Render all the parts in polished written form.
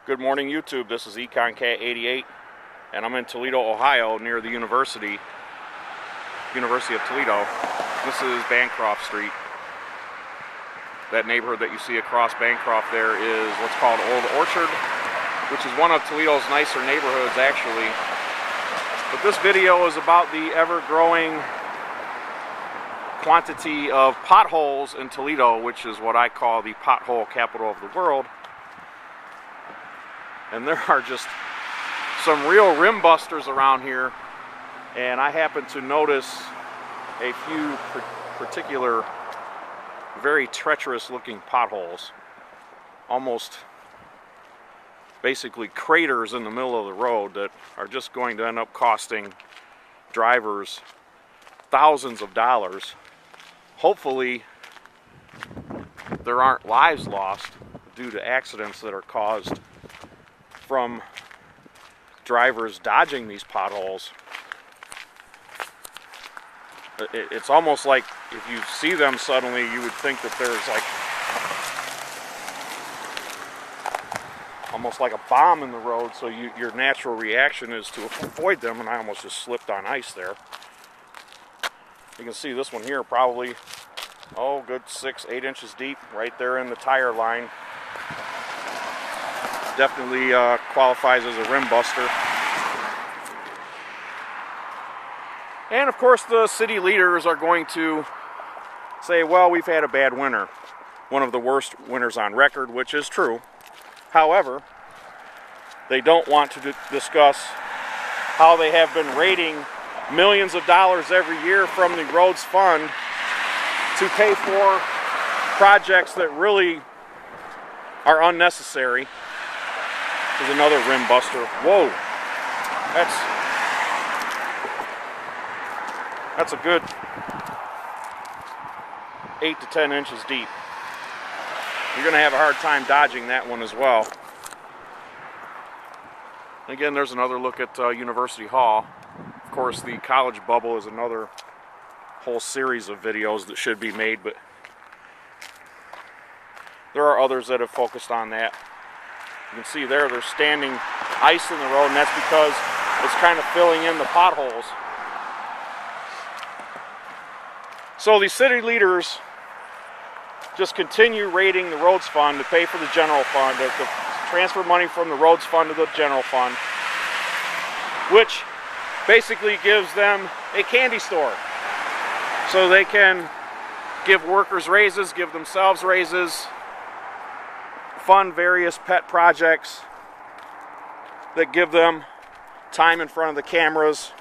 Good morning, YouTube. This is EconCat88, and I'm in Toledo, Ohio, near the University of Toledo. This is Bancroft Street. That neighborhood that you see across Bancroft there is what's called Old Orchard, which is one of Toledo's nicer neighborhoods, actually. But this video is about the ever-growing quantity of potholes in Toledo, which is what I call the pothole capital of the world. And there are just some real rim busters around here, and I happen to notice a few particular very treacherous looking potholes, almost basically craters in the middle of the road that are just going to end up costing drivers thousands of dollars. Hopefully there aren't lives lost due to accidents that are caused from drivers dodging these potholes. It's almost like if you see them suddenly, you would think that there's like almost like a bomb in the road, so your natural reaction is to avoid them, and I almost just slipped on ice there. You can see this one here probably, good 6-8 inches deep right there in the tire line. Definitely qualifies as a rim buster. And of course the city leaders are going to say, well, we've had a bad winter. One of the worst winters on record, which is true. However, they don't want to discuss how they have been raiding millions of dollars every year from the roads fund to pay for projects that really are unnecessary. There's another rim buster. Whoa, that's a good 8 to 10 inches deep. You're going to have a hard time dodging that one as well. Again, there's another look at University Hall. Of course, the college bubble is another whole series of videos that should be made, but there are others that have focused on that. You can see there's standing ice in the road, and that's because it's kind of filling in the potholes. So the city leaders just continue raiding the roads fund to pay for the general fund, to transfer money from the roads fund to the general fund, which basically gives them a candy store. So they can give workers raises, give themselves raises, fund various pet projects that give them time in front of the cameras,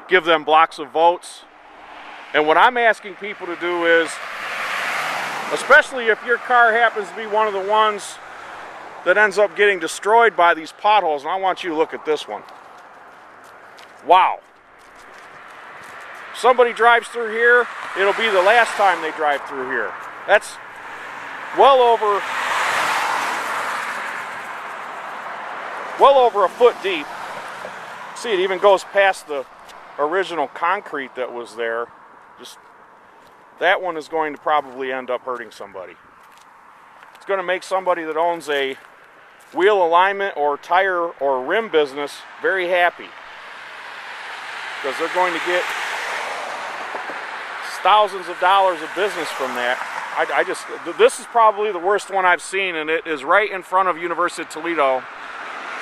give them blocks of votes. And what I'm asking people to do is, especially if your car happens to be one of the ones that ends up getting destroyed by these potholes, and I want you to look at this one. Wow. Somebody drives through here, it'll be the last time they drive through here. That's well over a foot deep. See, it even goes past the original concrete that was there. Just that one is going to probably end up hurting somebody. It's going to make somebody that owns a wheel alignment or tire or rim business very happy, because they're going to get thousands of dollars of business from that. This is probably the worst one I've seen, and it is right in front of University of Toledo,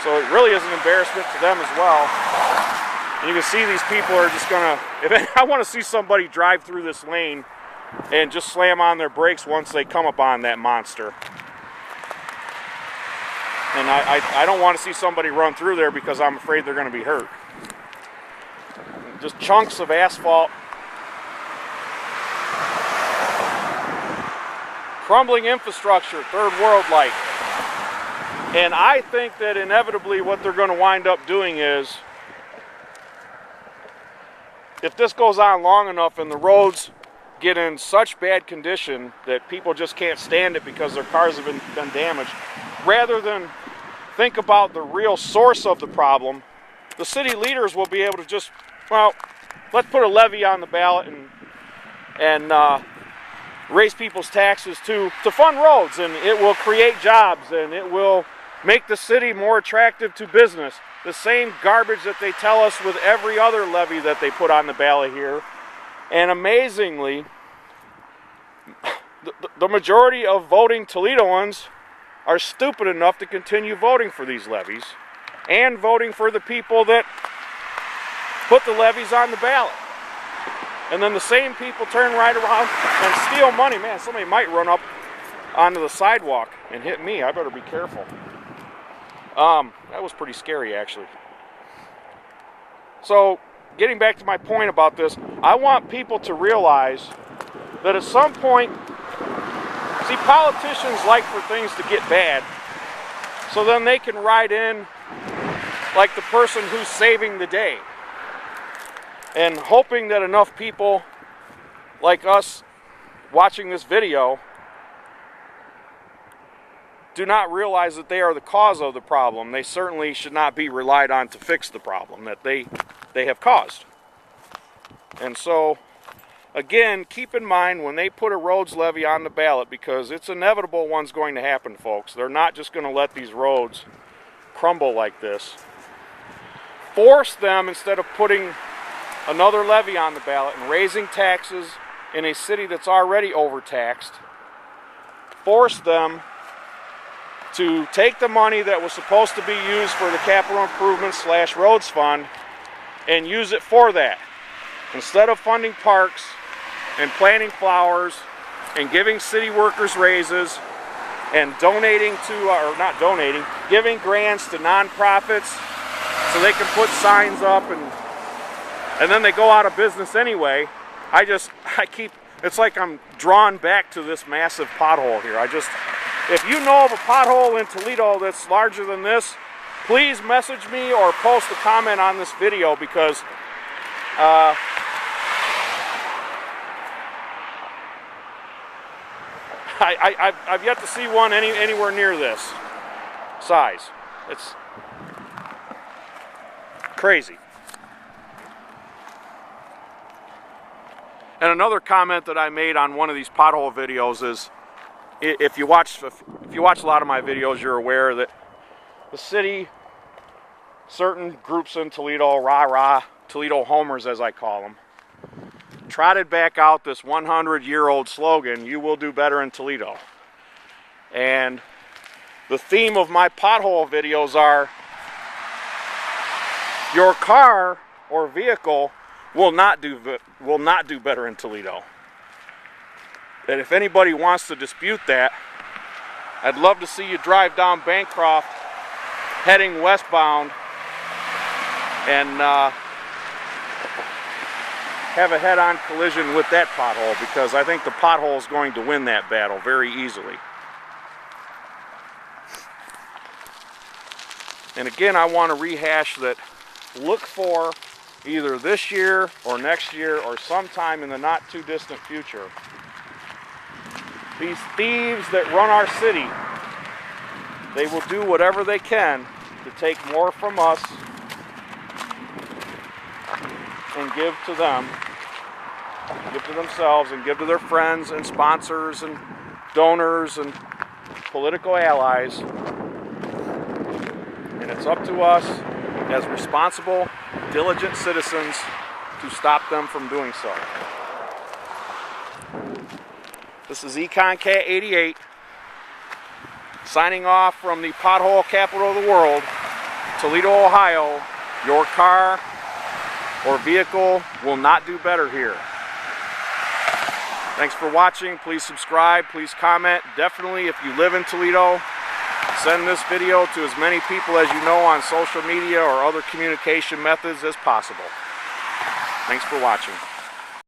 so it really is an embarrassment to them as well. And you can see these people are just gonna, I want to see somebody drive through this lane and just slam on their brakes once they come upon that monster. And I don't want to see somebody run through there because I'm afraid they're going to be hurt. Just chunks of asphalt. Crumbling infrastructure, third world like. And I think that inevitably what they're going to wind up doing is, if this goes on long enough and the roads get in such bad condition that people just can't stand it because their cars have been damaged, rather than think about the real source of the problem, the city leaders will be able to just, well, let's put a levy on the ballot and raise people's taxes to fund roads, and it will create jobs, and it will make the city more attractive to business. The same garbage that they tell us with every other levy that they put on the ballot here. And amazingly, the majority of voting Toledoans are stupid enough to continue voting for these levies and voting for the people that put the levies on the ballot. And then the same people turn right around and steal money. Man, somebody might run up onto the sidewalk and hit me. I better be careful. That was pretty scary, actually. So, getting back to my point about this, I want people to realize that at some point, see, politicians like for things to get bad, so then they can ride in like the person who's saving the day, and hoping that enough people like us watching this video do not realize that they are the cause of the problem. They certainly should not be relied on to fix the problem that they have caused. And so, again, keep in mind when they put a roads levy on the ballot, because it's inevitable one's going to happen, folks. They're not just going to let these roads crumble like this. Force them, instead of putting another levy on the ballot and raising taxes in a city that's already overtaxed, force them to take the money that was supposed to be used for the capital improvements / roads fund and use it for that. Instead of funding parks and planting flowers and giving city workers raises and donating to, or not donating, giving grants to nonprofits so they can put signs up and then they go out of business anyway. It's like I'm drawn back to this massive pothole here. If you know of a pothole in Toledo that's larger than this, please message me or post a comment on this video, because I've yet to see one anywhere near this size. It's crazy. And another comment that I made on one of these pothole videos is, if you watch a lot of my videos, you're aware that the city, certain groups in Toledo, rah-rah, Toledo homers as I call them, trotted back out this 100-year-old slogan, "You will do better in Toledo." And the theme of my pothole videos are, your car or vehicle will not do better in Toledo. That if anybody wants to dispute that, I'd love to see you drive down Bancroft heading westbound and have a head-on collision with that pothole, because I think the pothole is going to win that battle very easily. And again, I want to rehash that. Look for, either this year or next year or sometime in the not too distant future, these thieves that run our city, they will do whatever they can to take more from us and give to them, give to themselves, and give to their friends and sponsors and donors and political allies. And it's up to us as responsible, diligent citizens to stop them from doing so. This is EconCat 88, signing off from the pothole capital of the world, Toledo, Ohio. Your car or vehicle will not do better here. Thanks for watching. Please subscribe, please comment. Definitely, if you live in Toledo, send this video to as many people as you know on social media or other communication methods as possible. Thanks for watching.